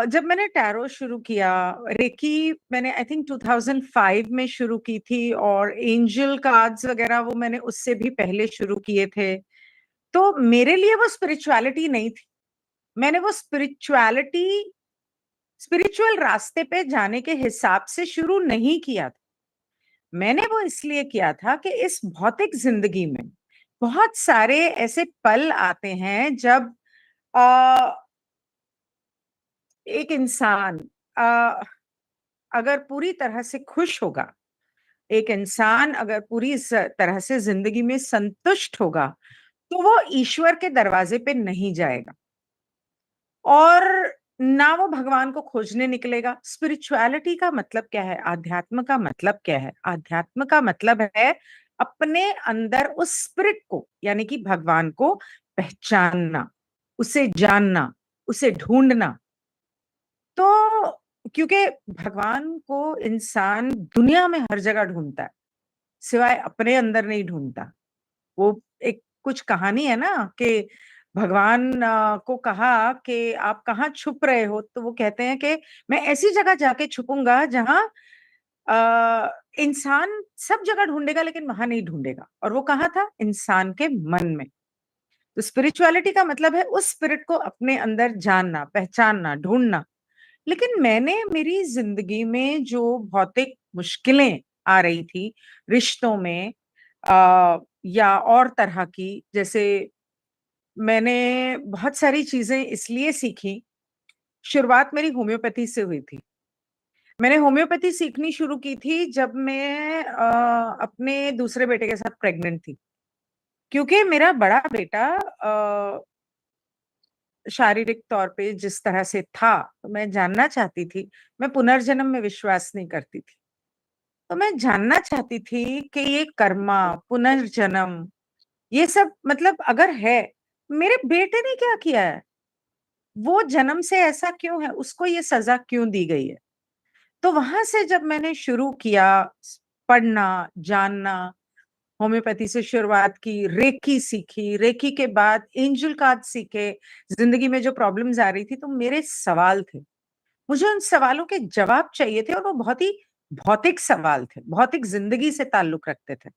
जब मैंने टैरो शुरू किया, रेकी मैंने आई थिंक 2005 में शुरू की थी, और एंजल कार्ड्स वगैरह वो मैंने उससे भी पहले शुरू किए थे। तो मेरे लिए वो स्पिरिचुअलिटी नहीं थी। मैंने वो स्पिरिचुअल रास्ते पे जाने के हिसाब से शुरू नहीं किया था। मैंने वो इसलिए किया था कि इस भौतिक जिंदगी में बहुत सारे ऐसे पल आते हैं जब आ, एक इंसान आ, अगर पूरी तरह से खुश होगा, एक इंसान अगर पूरी तरह से जिंदगी में संतुष्ट होगा, तो वो ईश्वर के दरवाजे पे नहीं जाएगा और ना वो भगवान को खोजने निकलेगा। स्पिरिचुअलिटी का मतलब क्या है? आध्यात्म का मतलब क्या है? आध्यात्म का मतलब है अपने अंदर उस स्पिरिट को, यानी कि भगवान को पहचानना, उसे जानना, उसे ढूंढना। तो क्योंकि भगवान को इंसान दुनिया में हर जगह ढूंढता है, सिवाय अपने अंदर नहीं ढूंढता। वो एक कुछ कहानी है ना कि भगवान को कहा कि आप कहाँ छुप रहे हो, तो वो कहते हैं कि मैं ऐसी जगह जाके छुपूंगा जहां इंसान सब जगह ढूंढेगा लेकिन वहां नहीं ढूंढेगा। और वो कहाँ था? इंसान के मन में। तो स्पिरिचुअलिटी का मतलब है उस स्पिरिट को अपने अंदर जानना, पहचानना, ढूंढना। लेकिन मैंने मेरी जिंदगी में जो भौतिक मुश्किलें आ रही थी रिश्तों में, या और तरह की, जैसे मैंने बहुत सारी चीजें इसलिए सीखी। शुरुआत मेरी होम्योपैथी से हुई थी। मैंने होम्योपैथी सीखनी शुरू की थी जब मैं अपने दूसरे बेटे के साथ प्रेग्नेंट थी, क्योंकि मेरा बड़ा बेटा शारीरिक तौर पे जिस तरह से था, तो मैं जानना चाहती थी। मैं पुनर्जन्म में विश्वास नहीं करती थी, तो मैं जानना चाहती थी कि ये कर्मा, पुनर्जन्म, ये सब मतलब अगर है, मेरे बेटे ने क्या किया है? वो जन्म से ऐसा क्यों है? उसको ये सजा क्यों दी गई है? तो वहां से जब मैंने शुरू किया पढ़ना, जानना, होम्योपैथी से शुरुआत की, रेकी सीखी, रेकी के बाद एंजल कार्ड सीखे, जिंदगी में जो प्रॉब्लम्स आ रही थी, तो मेरे सवाल थे। मुझे उन सवालों के जवाब चाहिए थे, और वो बहुत ही भौतिक सवाल थे, भौतिक जिंदगी से ताल्लुक रखते थे।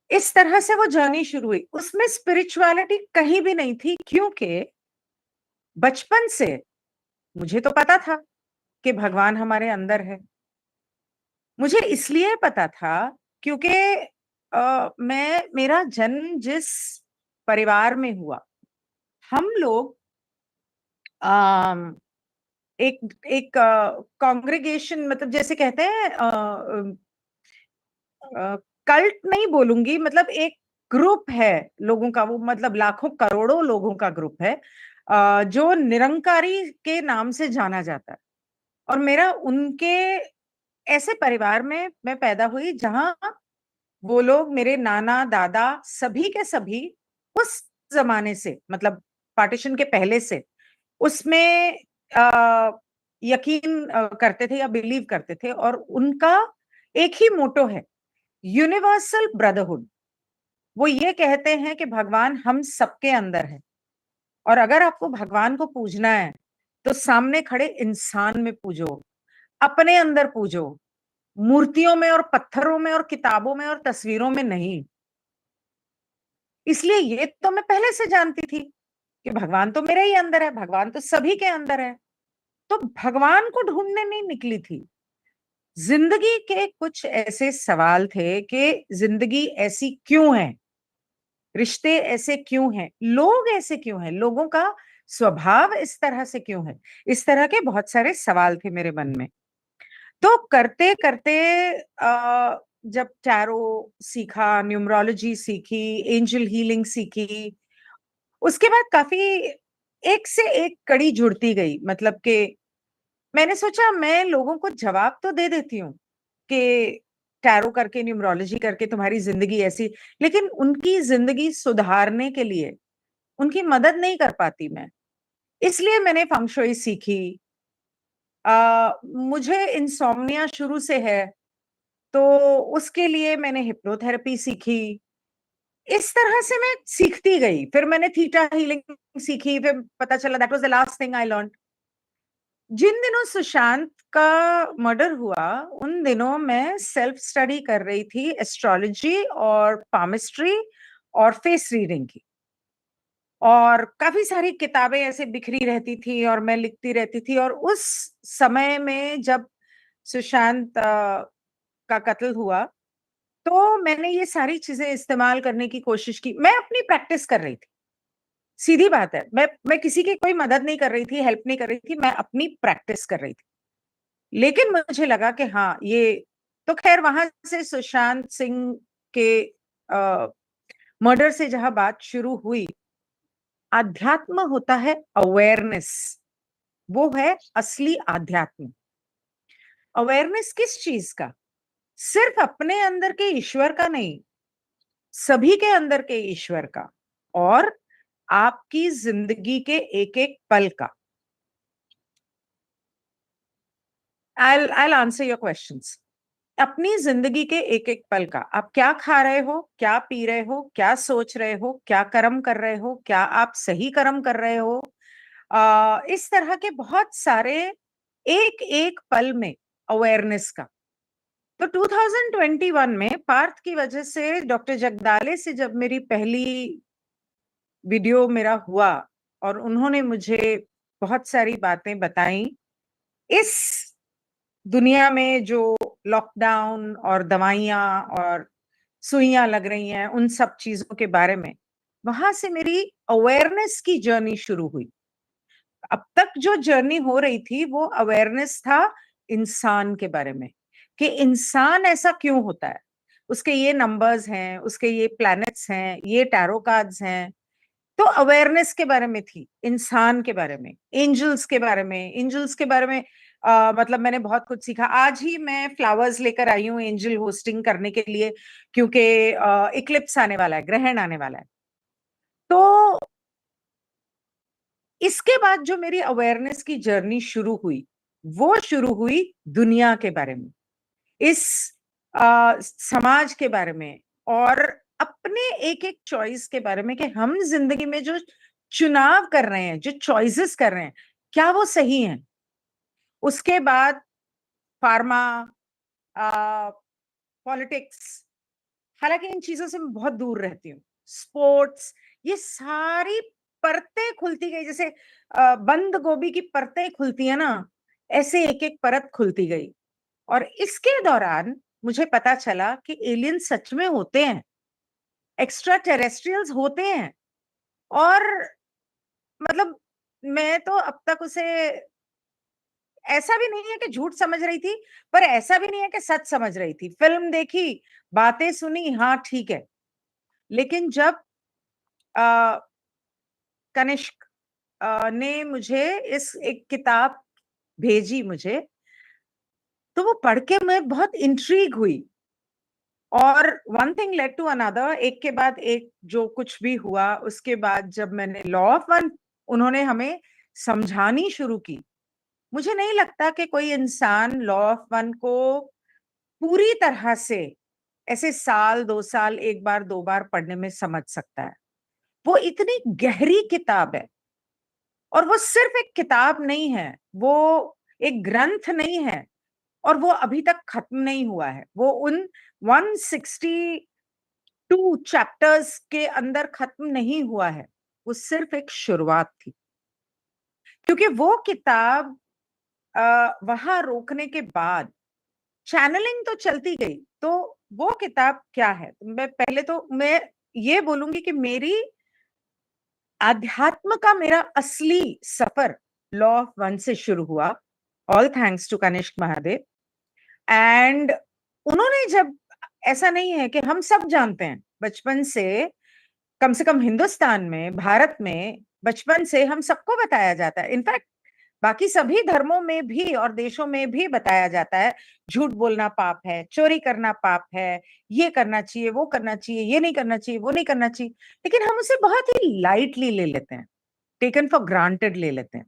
इस तरह से वो जर्नी शुरू हुई। उसमें स्पिरिचुअलिटी कहीं भी नहीं थी, क्योंकि बचपन से मुझे तो पता था कि भगवान हमारे अंदर है। मुझे इसलिए पता था क्योंकि मैं मेरा जन्म जिस परिवार में हुआ, हम लोग अम, एक एक कांग्रेगेशन, मतलब जैसे कहते हैं, कल्ट नहीं बोलूंगी, मतलब एक ग्रुप है लोगों का, वो मतलब लाखों करोड़ों लोगों का ग्रुप है, जो निरंकारी के नाम से जाना जाता है। और मेरा उनके ऐसे परिवार में मैं पैदा हुई जहां वो लोग, मेरे नाना दादा, सभी के सभी उस जमाने से, मतलब पार्टीशन के पहले से उसमें आ, यकीन करते थे या बिलीव करते थे। और उनका एक ही मोटो है, यूनिवर्सल ब्रदरहुड। वो ये कहते हैं कि भगवान हम सबके अंदर है, और अगर आपको भगवान को पूजना है तो सामने खड़े इंसान में पूजो, अपने अंदर पूजो, मूर्तियों में और पत्थरों में और किताबों में और तस्वीरों में नहीं। इसलिए ये तो मैं पहले से जानती थी कि भगवान तो मेरे ही अंदर है, भगवान तो सभी के अंदर है। तो भगवान को ढूंढने नहीं निकली थी। जिंदगी के कुछ ऐसे सवाल थे कि जिंदगी ऐसी क्यों है, रिश्ते ऐसे क्यों हैं, लोग ऐसे क्यों हैं, लोगों का स्वभाव इस तरह से क्यों है। इस तरह के बहुत सारे सवाल थे मेरे मन में। तो करते करते जब टैरो सीखा, न्यूमरोलॉजी सीखी, एंजल हीलिंग सीखी, उसके बाद काफी एक से एक कड़ी जुड़ती गई। मतलब कि मैंने सोचा मैं लोगों को जवाब तो दे देती हूँ कि टैरो करके, न्यूमरोलॉजी करके तुम्हारी जिंदगी ऐसी, लेकिन उनकी जिंदगी सुधारने के लिए उनकी मदद नहीं कर पाती मैं। इसलिए मैंने फेंगशुई सीखी। मुझे इंसोम्निया शुरू से है, तो उसके लिए मैंने हिप्नोथेरेपी सीखी। इस तरह से मैं सीखती गई। फिर मैंने थीटा हीलिंग सीखी, फिर पता चला that was the last thing I learn. जिन दिनों सुशांत का मर्डर हुआ, उन दिनों मैं सेल्फ स्टडी कर रही थी एस्ट्रोलॉजी और पामिस्ट्री और फेस रीडिंग की। और काफ़ी सारी किताबें ऐसे बिखरी रहती थी और मैं लिखती रहती थी, और उस समय में जब सुशांत का कत्ल हुआ, तो मैंने ये सारी चीज़ें इस्तेमाल करने की कोशिश की। मैं अपनी प्रैक्टिस कर रही थी, सीधी बात है। मैं किसी की कोई मदद नहीं कर रही थी, हेल्प नहीं कर रही थी, मैं अपनी प्रैक्टिस कर रही थी। लेकिन मुझे लगा कि हाँ, ये तो ख़ैर वहाँ से सुशांत सिंह के अ, मर्डर से जहाँ बात शुरू हुई, अध्यात्म होता है अवेयरनेस, वो है असली आध्यात्म। अवेयरनेस किस चीज़ का? सिर्फ अपने अंदर के ईश्वर का नहीं, सभी के अंदर के ईश्वर का, और आपकी ज़िंदगी के एक-एक पल का। I'll answer your questions. अपनी ज़िंदगी के एक-एक पल का, आप क्या खा रहे हो, क्या पी रहे हो, क्या सोच रहे हो, क्या कर्म कर रहे हो, क्या आप सही कर्म कर रहे हो? इस तरह के बहुत सारे एक-एक पल में अवेयरनेस का। तो 2021 में पार्थ की वजह से, डॉक्टर जगदाले से जब मेरी पहली वीडियो मेरा हुआ और उन्होंने मुझे बहुत सारी बातें बताई, इस दुनिया में जो लॉकडाउन और दवाइयाँ और सुइयाँ लग रही हैं, उन सब चीज़ों के बारे में, वहाँ से मेरी अवेयरनेस की जर्नी शुरू हुई। अब तक जो जर्नी हो रही थी, वो अवेयरनेस था इंसान के बारे में, कि इंसान ऐसा क्यों होता है? उसके ये नंबर्स हैं, उसके ये प्लैनेट्स हैं, ये टैरो कार्ड्स हैं। तो अवेयरनेस के बारे में थी, इंसान के बारे में, एंजल्स के बारे में मतलब मैंने बहुत कुछ सीखा। आज ही मैं फ्लावर्स लेकर आई हूँ एंजल होस्टिंग करने के लिए, क्योंकि इक्लिप्स आने वाला है, ग्रहण आने वाला है। तो इसके बाद जो मेरी अवेयरनेस की जर्नी शुरू हुई, वो शुरू हुई दुनिया के बारे में, इस समाज के बारे में, और अपने एक-एक चॉइस के बारे में, कि हम ज़िंदगी में जो चुनाव कर रहे हैं, जो चॉइसेस कर रहे हैं, क्या वो सही हैं? उसके बाद फार्मा, अ, पॉलिटिक्स, हालाँकि इन चीज़ों से मैं बहुत दूर रहती हूँ। स्पोर्ट्स, ये सारी परतें खुलती गई, जैसे बंद गोभी की परतें खुलती है ना, ऐसे एक-एक परत खुलती गई। और इसके दौरान मुझे पता चला कि एलियन सच में होते हैं, एक्स्ट्रा टेरेस्ट्रियल्स होते हैं, और मतलब मैं तो अब तक उसे, ऐसा भी नहीं है कि झूठ समझ रही थी, पर ऐसा भी नहीं है कि सच समझ रही थी। फ़िल्म देखी, बातें सुनी, हाँ, ठीक है। लेकिन जब अ, कनिष्क ने मुझे इस एक किताब भेजी मुझे, तो वो पढ़ के मैं बहुत इंट्रिग हुई, और one thing led to another, एक के बाद एक जो कुछ भी हुआ, उसके बाद जब मैंने लॉ ऑफ वन उन्होंने हमें समझानी शुरू की। मुझे नहीं लगता कि कोई इंसान लॉ ऑफ वन को पूरी तरह से ऐसे साल, 2 साल, 1 बार, 2 बार पढ़ने में समझ सकता है। वो इतनी गहरी किताब है, और वो सिर्फ़ एक किताब नहीं है, वो एक ग्रंथ नहीं है, और वो अभी तक खत्म नहीं हुआ है। वो उन 162 चैप्टर्स के अंदर खत्म नहीं हुआ है। वो सिर्फ़ एक शुरुआत थी। क्योंकि वो किताब वहाँ रोकने के बाद चैनलिंग तो चलती गई, तो वो किताब क्या है? मैं पहले तो मैं ये बोलूँगी कि मेरी अध्यात्म का मेरा असली सफ़र लॉ ऑफ वन से शुरू हुआ, all thanks to Kanishk Mahadev. And उन्होंने जब, ऐसा नहीं है कि हम सब जानते हैं, बचपन से कम हिंदुस्तान में, भारत में बचपन से हम सबको बताया जाता है। इनफैक्ट बाकी सभी धर्मों में भी और देशों में भी बताया जाता है, झूठ बोलना पाप है, चोरी करना पाप है, ये करना चाहिए, वो करना चाहिए, ये नहीं करना चाहिए, वो नहीं करना चाहिए। लेकिन हम उसे बहुत ही लाइटली ले लेते हैं, टेकन फॉर ग्रांटेड ले लेते हैं।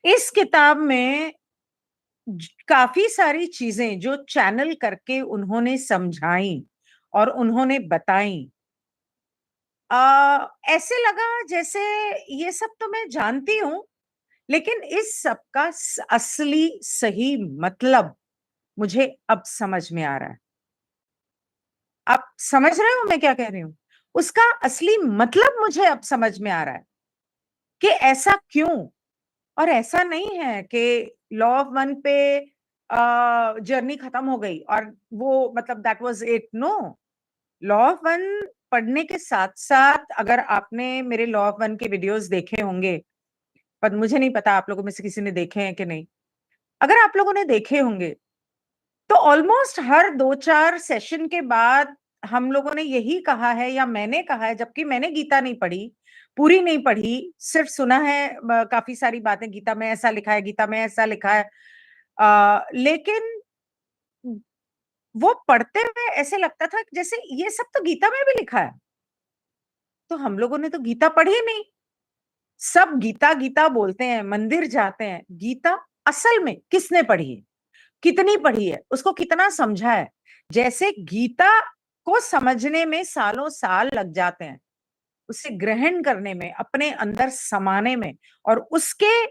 इस किताब में काफ़ी सारी चीज़ें जो चैनल करके उन्होंने समझाई और उन्होंने बताई, ऐसे लगा जैसे ये सब तो मैं जानती हूँ, लेकिन इस सब का असली सही मतलब मुझे अब समझ में आ रहा है। आप समझ रहे हो मैं क्या कह रही हूं? उसका असली मतलब मुझे अब समझ में आ रहा है कि ऐसा क्यों। और ऐसा नहीं है कि लॉ ऑफ वन पे जर्नी खत्म हो गई और वो मतलब that was it. No, law of one पढ़ने के साथ साथ अगर आपने मेरे लॉ ऑफ वन के वीडियोस देखे होंगे, पर मुझे नहीं पता आप लोगों में से किसी ने देखे हैं कि नहीं। अगर आप लोगों ने देखे होंगे तो ऑलमोस्ट हर 2-4 सेशन के बाद हम लोगों ने यही कहा है या मैंने कहा है, जबकि मैंने गीता नहीं पढ़ी, पूरी नहीं पढ़ी, सिर्फ सुना है काफी सारी बातें, गीता में ऐसा लिखा है, गीता में ऐसा लिखा है। लेकिन वो पढ़ते हुए ऐसे लगता था कि जैसे ये सब तो गीता में भी लिखा है। तो हम लोगों ने तो गीता पढ़ी नहीं। सब गीता गीता बोलते हैं, मंदिर जाते हैं, गीता असल में किसने पढ़ी है, कितनी पढ़ी है, उसको कितना समझा है। जैसे गीता को समझने में सालों साल लग जाते हैं, उसे ग्रहण करने में, अपने अंदर समाने में, और उसके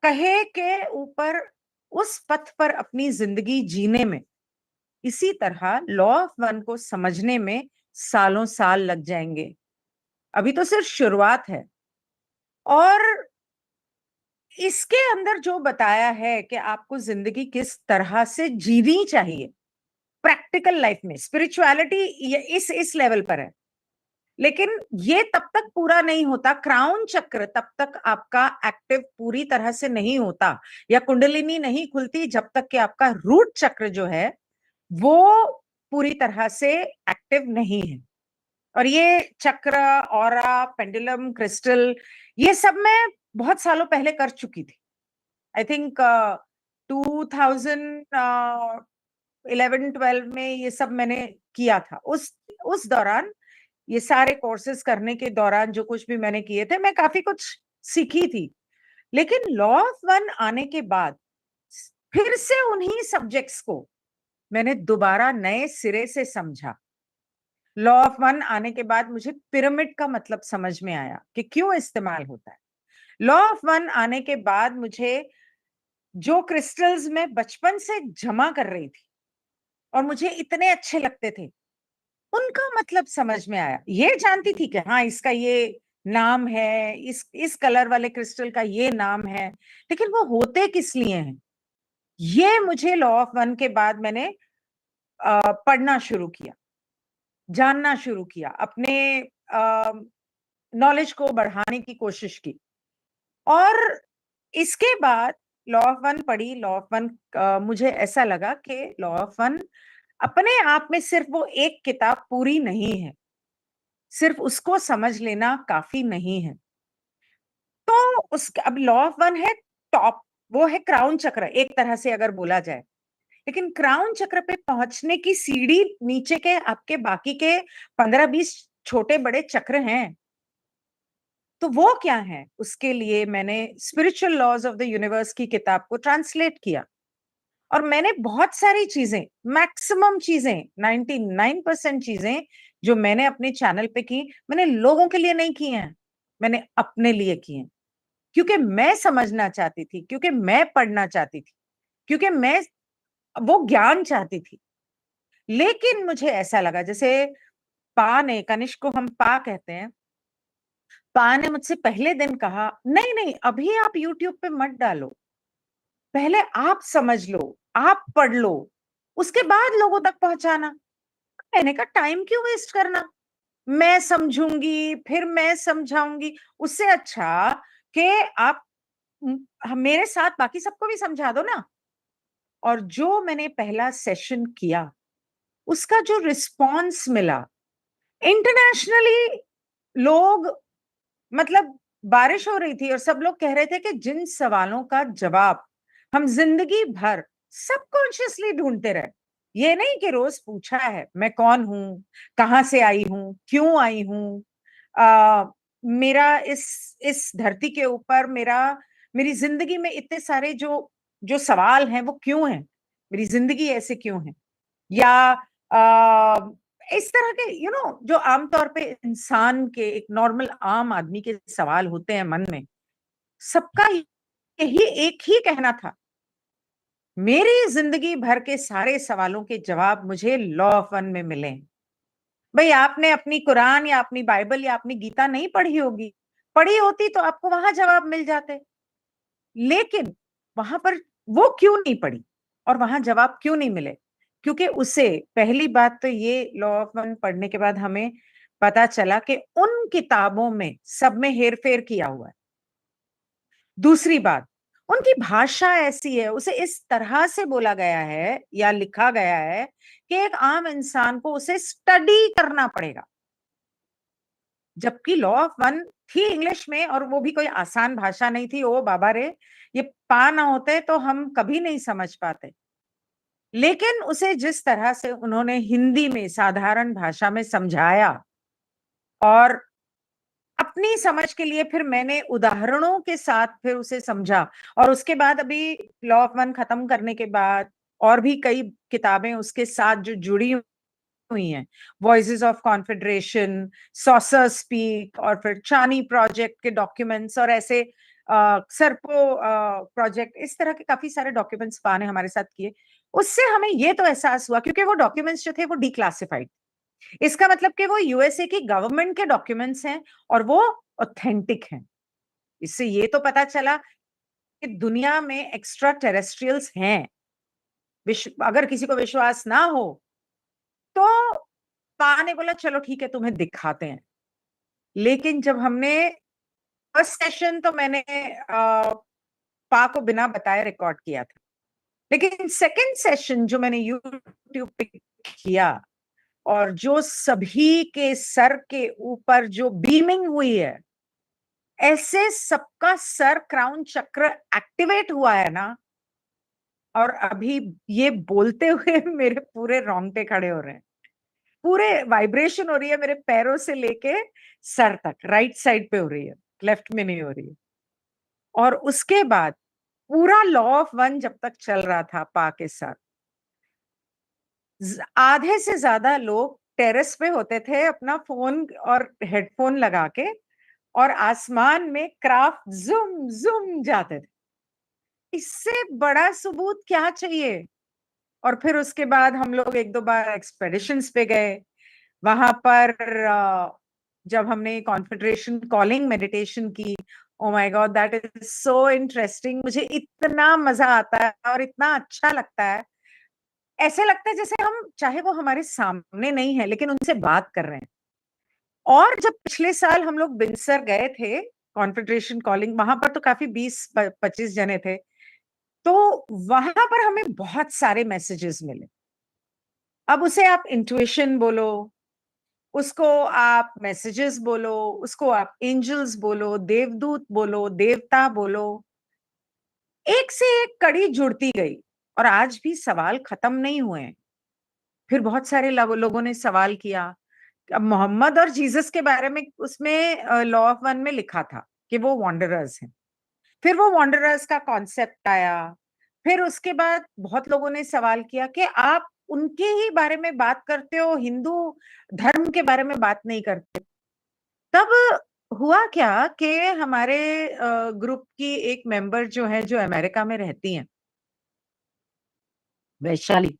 कहे के ऊपर उस पथ पर अपनी जिंदगी जीने में, इसी तरह लॉ ऑफ वन को समझने में सालों साल लग जाएंगे। अभी तो सिर्फ शुरुआत है। और इसके अंदर जो बताया है कि आपको जिंदगी किस तरह से जीनी चाहिए प्रैक्टिकल लाइफ में, स्पिरिचुअलिटी ये इस लेवल पर है। लेकिन ये तब तक पूरा नहीं होता, क्राउन चक्र तब तक आपका एक्टिव पूरी तरह से नहीं होता, या कुंडलिनी नहीं खुलती जब तक कि आपका रूट चक्र जो है वो पूरी तरह से एक्टिव नहीं है। और ये चक्र, ऑरा, पेंडुलम, क्रिस्टल, ये सब मैं बहुत सालों पहले कर चुकी थी। आई थिंक 2011-12 में ये सब मैंने किया था। उस दौरान, ये सारे कोर्सेज करने के दौरान जो कुछ भी मैंने किए थे, मैं काफी कुछ सीखी थी। लेकिन लॉ ऑफ वन आने के बाद फिर से उन्हीं सब्जेक्ट्स को मैंने दोबारा नए सिरे से समझा। लॉ ऑफ वन आने के बाद मुझे पिरामिड का मतलब समझ में आया कि क्यों इस्तेमाल होता है। लॉ ऑफ वन आने के बाद मुझे जो क्रिस्टल्स मैं बचपन से जमा कर रही थी और मुझे इतने अच्छे लगते थे, उनका मतलब समझ में आया। ये जानती थी कि हाँ, इसका ये नाम है, इस कलर वाले क्रिस्टल का ये नाम है, लेकिन वो होते किस लिए हैं, ये मुझे लॉ ऑफ वन के बाद मैंने पढ़ना शुरू किया, जानना शुरू किया, अपने नॉलेज को बढ़ाने की कोशिश की। और इसके बाद लॉ ऑफ वन पढ़ी। लॉ ऑफ वन मुझे ऐसा लगा कि लॉ ऑफ वन अपने आप में सिर्फ वो एक किताब पूरी नहीं है, सिर्फ उसको समझ लेना काफी नहीं है। तो उस अब लॉ ऑफ वन है टॉप, वो है क्राउन चक्र एक तरह से अगर बोला जाए। लेकिन क्राउन चक्र पे पहुंचने की सीढ़ी नीचे के आपके बाकी के 15-20 छोटे बड़े चक्र हैं। तो वो क्या है, उसके लिए मैंने spiritual laws of the universe की किताब को ट्रांसलेट किया। और मैंने बहुत सारी चीजें, मैक्सिमम चीजें, 99% चीजें जो मैंने अपने चैनल पे की, मैंने लोगों के लिए नहीं की हैं, मैंने अपने लिए की हैं। क्योंकि मैं समझना चाहती थी, क्योंकि मैं पढ़ना चाहती थी, क्योंकि मैं वो ज्ञान चाहती थी। लेकिन मुझे ऐसा लगा, जैसे पा ने, कनिष्क को हम पा कहते हैं, पा ने मुझसे पहले दिन कहा, नहीं नहीं अभी आप यूट्यूब पे मत डालो, पहले आप समझ लो, आप पढ़ लो, उसके बाद लोगों तक पहुंचाना। मैंने कहा टाइम क्यों वेस्ट करना, मैं समझूंगी फिर मैं समझाऊंगी, उससे अच्छा कि आप मेरे साथ बाकी सबको भी समझा दो ना। और जो मैंने पहला सेशन किया, उसका जो रिस्पॉन्स मिला इंटरनेशनली, लोग, मतलब बारिश हो रही थी और सब लोग कह रहे थे कि जिन सवालों का जवाब हम जिंदगी भर सबकॉन्शियसली ढूंढते रहे, ये नहीं कि रोज पूछा है मैं कौन हूं, कहां से आई हूं, क्यों आई हूं, मेरा इस धरती के ऊपर, मेरी जिंदगी में इतने सारे जो जो सवाल हैं वो क्यों हैं, मेरी जिंदगी ऐसे क्यों है, या इस तरह के जो आमतौर पे इंसान के, एक नॉर्मल आम आदमी के सवाल होते हैं मन में, सबका यही एक ही कहना था, मेरी ज़िंदगी भर के सारे सवालों के जवाब मुझे लॉ ऑफ वन में मिले। भई आपने अपनी कुरान या अपनी बाइबल या अपनी गीता नहीं पढ़ी होगी, पढ़ी होती तो आपको वहाँ जवाब मिल जाते। लेकिन वहाँ पर वो क्यों नहीं पढ़ी और वहाँ जवाब क्यों नहीं मिले? क्योंकि उसे पहली बात तो ये लॉ ऑफ वन पढ़ने के बाद हमें पता चला कि उन किताबों में सब में हेर-फेर किया हुआ है। दूसरी बात, उनकी भाषा ऐसी है, उसे इस तरह से बोला गया है या लिखा गया है कि एक आम इंसान को उसे स्टडी करना पड़ेगा। जबकि लॉ ऑफ वन थी इंग्लिश में और वो भी कोई आसान भाषा नहीं थी, ओ बाबा रे! ये पा ना होते तो हम कभी नहीं समझ पाते। लेकिन उसे जिस तरह से उन्होंने हिंदी में साधारण भाषा में समझाया और अपनी समझ के लिए फिर मैंने उदाहरणों के साथ फिर उसे समझा और उसके बाद अभी लॉ ऑफ वन खत्म करने के बाद और भी कई किताबें उसके साथ जो जुड़ी हुई हैं, voices of confederation, saucer speak और फिर चानी प्रोजेक्ट के डॉक्यूमेंट्स और ऐसे सर्पो प्रोजेक्ट इस तरह के काफ़ी सारे डॉक्यूमेंट्स पा ने हमारे साथ किए। उससे हमें ये तो एहसास हुआ क्योंकि वो डॉक्यूमेंट्स जो थे वो डिक्लासिफाइड। इसका मतलब कि वो यूएसए की गवर्नमेंट के डॉक्यूमेंट्स हैं और वो ऑथेंटिक हैं। इससे ये तो पता चला कि दुनिया में एक्स्ट्रा टेरेस्ट्रियल्स हैं। अगर किसी को विश्वास ना हो, तो पा ने बोला चलो ठीक है तुम्हें दिखाते हैं। लेकिन जब हमने फर्स्ट सेशन तो मैंने पा को बिना बताए रिकॉर्ड किया था। लेकिन सेकंड सेशन जो मैंने यूट्यूब पे किया और जो सभी के सर के ऊपर जो बीमिंग हुई है, ऐसे सबका सर क्राउन चक्र एक्टिवेट हुआ है ना और अभी ये बोलते हुए मेरे पूरे रोंगटे खड़े हो रहे हैं। पूरे वाइब्रेशन हो रही है मेरे पैरों से लेके सर तक, राइट साइड पे हो रही है, लेफ्ट में नहीं हो रही है। और उसके बाद पूरा लॉ ऑफ वन जब तक चल रहा था पा के साथ, आधे से ज्यादा लोग टेरेस पे होते थे अपना फोन और हेडफोन लगा के और आसमान में क्राफ्ट ज़ूम ज़ूम जाते थे। इससे बड़ा सबूत क्या चाहिए? और फिर उसके बाद हम लोग 1-2 बार एक्सपेडिशंस पे गए। वहाँ पर जब हमने कॉन्फेडरेशन कॉलिंग मेडिटेशन की, oh my God that is so interesting मुझे इतना मज़ा आता है और इतना अच्छा लगता है। ऐसे लगता है जैसे हम चाहे वो हमारे सामने नहीं है लेकिन उनसे बात कर रहे हैं। और जब पिछले साल हम लोग बिनसर गए थे, कॉन्फेडरेशन कॉलिंग वहाँ पर तो काफ़ी 20 प 25 जने थे। तो वहाँ पर हमें बहुत सारे मैसेजेस मिले। अब उसे आप इंट्यूशन बोलो, उसको आप मैसेजेस बोलो, उसको आप एंजेल्स बोलो, देवदूत बोलो, देवता बोलो, एक से एक कड़ी जुड़ती गई और आज भी सवाल खत्म नहीं हुए हैं। फिर बहुत सारे लोगों ने सवाल किया। अब मोहम्मद और जीसस के बारे में उसमें लॉ ऑफ वन में लिखा था कि वो वांडरर्स हैं। फिर वो वांडरर्स का कॉन्सेप्ट आया। फिर उसके बाद बहुत लोगों ने सवाल किया कि आप उनके ही बारे में बात करते हो, हिंदू धर्म के बारे में बात नहीं करते। तब हुआ क्या कि हमारे ग्रुप की एक मेंबर जो है, जो अमेरिका में रहती हैं, वैशाली,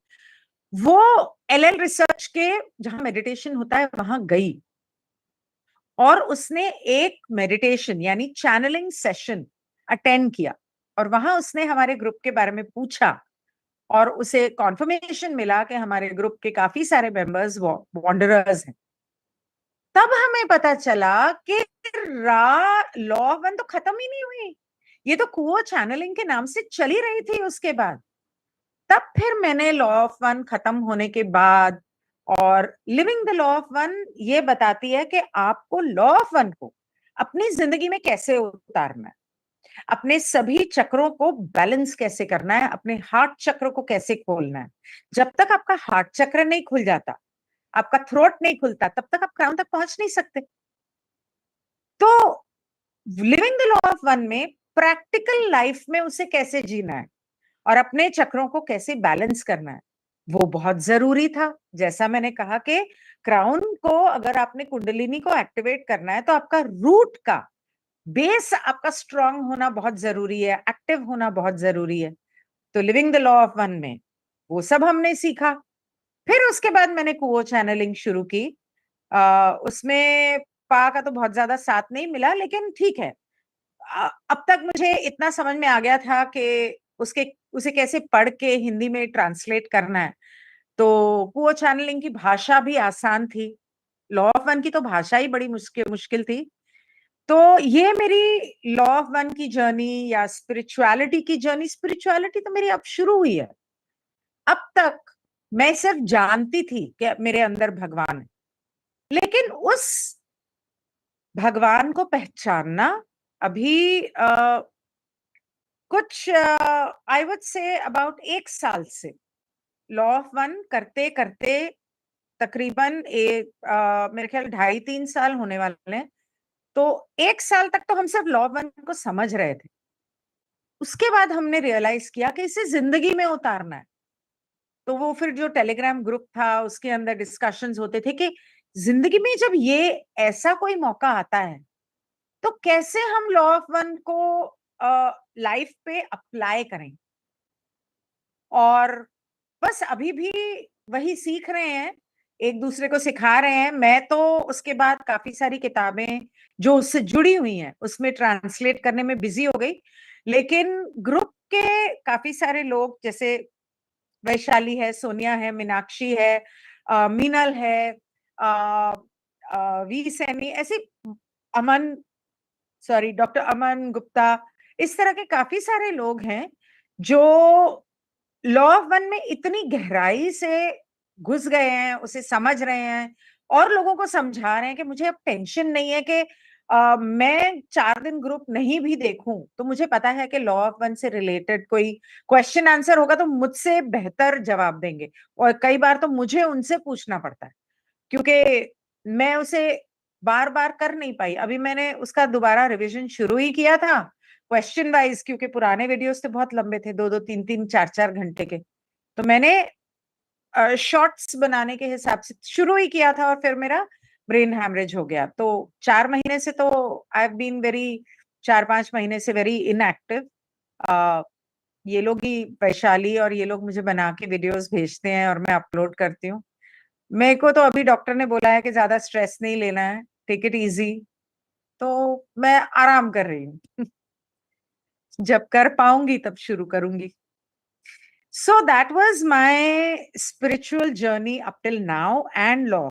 वो एलएल रिसर्च के जहाँ मेडिटेशन होता है, वहाँ गई और उसने एक मेडिटेशन यानी चैनलिंग सेशन अटेंड किया और वहाँ उसने हमारे ग्रुप के बारे में पूछा और उसे कन्फर्मेशन मिला कि हमारे ग्रुप के काफ़ी सारे मेंबर्स वांडरर्स हैं। तब हमें पता चला कि रा लॉ ऑफ वन तो खत्म ही नहीं हुई। ये तो कुओ चैनलिंग के नाम से चली रही थी उसके बाद। तब फिर मैंने लॉ ऑफ वन खत्म होने के बाद और living the law of one ये बताती है कि आपको लॉ ऑफ वन को अपनी जिंदगी में कैसे उतारना है, अपने सभी चक्रों को बैलेंस कैसे करना है, अपने हार्ट चक्र को कैसे खोलना है। जब तक आपका हार्ट चक्र नहीं खुल जाता, आपका थ्रोट नहीं खुलता, तब तक आप क्राउन तक पहुंच नहीं सकते। तो living the law of one में प्रैक्टिकल लाइफ में उसे कैसे जीना है और अपने चक्रों को कैसे बैलेंस करना है, वो बहुत ज़रूरी था। जैसा मैंने कहा कि क्राउन को अगर आपने कुंडलिनी को एक्टिवेट करना है, तो आपका रूट का बेस आपका स्ट्रांग होना बहुत जरूरी है, एक्टिव होना बहुत जरूरी है। तो living the law of one में वो सब हमने सीखा। फिर उसके बाद मैंने कुओ चैनलिंग शुरू की। उसमें पा का तो बहुत ज्यादा साथ नहीं मिला, लेकिन ठीक है। अब तक मुझे इतना समझ में आ गया था कि उसके उसे कैसे पढ़ के हिंदी में ट्रांसलेट करना है। तो कुओ चैनलिंग की भाषा भी आसान थी, लॉ ऑफ वन की तो भाषा ही बड़ी मुश्किल मुश्किल थी। तो ये मेरी लॉ ऑफ वन की जर्नी या स्पिरिचुअलिटी की जर्नी, स्पिरिचुअलिटी तो मेरी अब शुरू हुई है। अब तक मैं सिर्फ जानती थी कि मेरे अंदर भगवान है, लेकिन उस भगवान को पहचानना अभी कुछ आई वुड से अबाउट 1 साल से, लॉ ऑफ वन करते करते तकरीबन मेरे ख्याल 2.5-3 साल होने वाले हैं। तो 1 साल तक तो हम सिर्फ लॉ ऑफ वन को समझ रहे थे। उसके बाद हमने रियलाइज किया कि इसे जिंदगी में उतारना है। तो वो फिर जो टेलीग्राम ग्रुप था उसके अंदर डिस्कशंस होते थे कि जिंदगी में जब ये ऐसा कोई मौका आता है तो कैसे हम लॉ ऑफ वन को लाइफ पे अप्लाई करें। और बस अभी भी वही सीख रहे हैं, एक दूसरे को सिखा रहे हैं। मैं तो उसके बाद काफी सारी किताबें जो उससे जुड़ी हुई हैं उसमें ट्रांसलेट करने में बिजी हो गई। लेकिन ग्रुप के काफी सारे लोग, जैसे वैशाली है, सोनिया है, मीनाक्षी है, मीनल है, वी सैनी, ऐसे अमन, सॉरी डॉक्टर अमन गुप्ता, इस तरह के काफी सारे लोग हैं जो लॉ ऑफ वन में इतनी गहराई से घुस गए हैं, उसे समझ रहे हैं और लोगों को समझा रहे हैं कि मुझे अब टेंशन नहीं है कि मैं 4 दिन ग्रुप नहीं भी देखूं तो मुझे पता है कि लॉ ऑफ वन से रिलेटेड कोई क्वेश्चन आंसर होगा तो मुझसे बेहतर जवाब देंगे। और कई बार तो मुझे उनसे पूछना पड़ता है, क्योंकि मैं उसे बार बार कर नहीं पाई। अभी मैंने उसका दोबारा रिवीजन शुरू ही किया था क्वेश्चन वाइज, क्योंकि पुराने वीडियोस तो बहुत लंबे थे, 2-2 3-3 4-4 घंटे के। तो मैंने शॉर्ट्स बनाने के हिसाब से शुरू ही किया था और फिर मेरा ब्रेन हैमरेज हो गया। तो 4 महीने से तो आई हैव बीन वेरी, 4-5 महीने से वेरी इनएक्टिव। ये लोग ही, वैशाली और ये लोग मुझे बना के वीडियोस भेजते हैं और मैं अपलोड करती हूँ। मेरे को तो अभी डॉक्टर ने बोला है कि ज्यादा स्ट्रेस नहीं लेना है, टेक इट इजी। तो मैं आराम कर रही हूँ। जब कर पाऊंगी तब शुरू करूंगी। So that was my spiritual journey up till now and law.